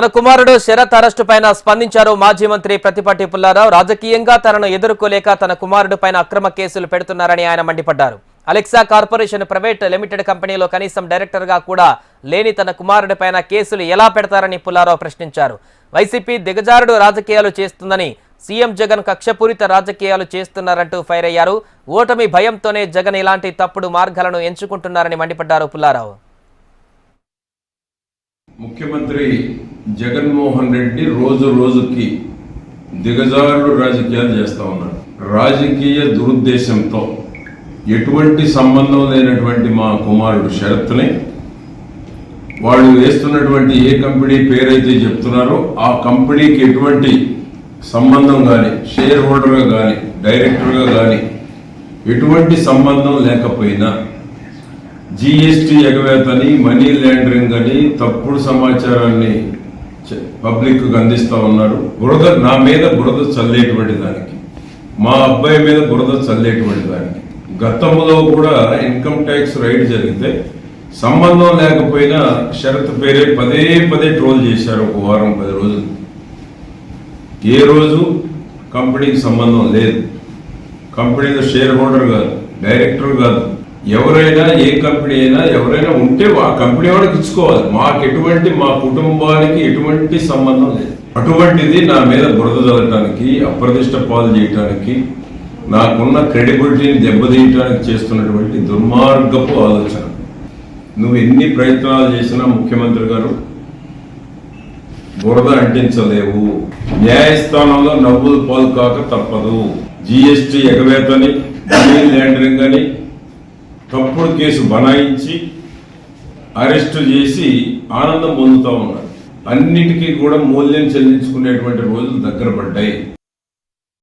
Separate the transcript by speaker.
Speaker 1: తన కుమారుడు శరత్ అరెస్టు పైన స్పందించారు మాజీ మంత్రి ప్రతిపాటి పుల్లారావు. రాజకీయంగా తనను ఎదుర్కోలేక తన కుమారుడు పైన అక్రమ కేసులు పెడుతున్నారని ఆయన మండిపడ్డారు. అలెక్సా కార్పొరేషన్ ప్రైవేట్ లిమిటెడ్ కంపెనీలో కనీసం డైరెక్టర్ గా కూడా లేని తన కుమారుడి పైన కేసులు ఎలా పెడతారని పుల్లారావు ప్రశ్నించారు. వైసీపీ దిగజారుడు రాజకీయాలు చేస్తుందని, సీఎం జగన్ కక్షపూరిత రాజకీయాలు చేస్తున్నారంటూ ఫైర్ అయ్యారు. ఓటమి భయంతోనే జగన్ ఇలాంటి తప్పుడు మార్గాలను ఎంచుకుంటున్నారని మండిపడ్డారు పుల్లారావు.
Speaker 2: ముఖ్యమంత్రి జగన్మోహన్ రెడ్డి రోజు రోజుకి దిగజారుడు రాజకీయాలు చేస్తా ఉన్నారు. రాజకీయ దురుద్దేశంతో ఎటువంటి సంబంధం లేనటువంటి మా కుమారుడు శరత్ని వాళ్ళు వేస్తున్నటువంటి ఏ కంపెనీ పేరైతే చెప్తున్నారో ఆ కంపెనీకి ఎటువంటి సంబంధం కానీ, షేర్ హోల్డర్గా కానీ, డైరెక్టర్గా కానీ ఎటువంటి సంబంధం లేకపోయినా జీఎస్టీ ఎగవేతని, మనీ లాండరింగ్ అని తప్పుడు సమాచారాన్ని పబ్లిక్ అందిస్తూ ఉన్నారు. నా మీద బురద చల్లేటువంటి దానికి, మా అబ్బాయి మీద బురద చల్లేటువంటి దానికి గతంలో కూడా ఇన్కమ్ ట్యాక్స్ రైడ్ జరిగితే సంబంధం లేకపోయినా షరత్ పేరే పదే పదే ట్రోల్ చేశారు. ఒక వారం 10 రోజులు ఏ రోజు కంపెనీకి సంబంధం లేదు, కంపెనీలో షేర్ హోల్డర్ కాదు, డైరెక్టర్ కాదు. ఎవరైనా ఏ కంపెనీ అయినా ఎవరైనా ఉంటే ఆ కంపెనీ వాడికి ఇచ్చుకోవాలి. మా కుటుంబానికి ఎటువంటి సంబంధం లేదు. అటువంటిది నా మీద బురద చల్లటానికి, అప్రదిష్ట పాలు చేయటానికి, నాకున్న క్రెడిబిలిటీని దెబ్బతీయటానికి చేస్తున్నటువంటి దుర్మార్గపు ఆలోచన. నువ్వు ఎన్ని ప్రయత్నాలు చేసినా ముఖ్యమంత్రి గారు బురద అంటించలేవు. న్యాయస్థానంలో నవ్వులు పాలు కాక తప్పదు. జీఎస్టీ ఎగవేతని, మనీ లాండరింగ్ అని తప్పుడు కేసు బనాయించి అరెస్టు చేసి ఆనందం పొందుతూ ఉన్నారు. అన్నిటికీ కూడా మూల్యం చెల్లించుకునేటువంటి రోజులు దగ్గర పడ్డాయి.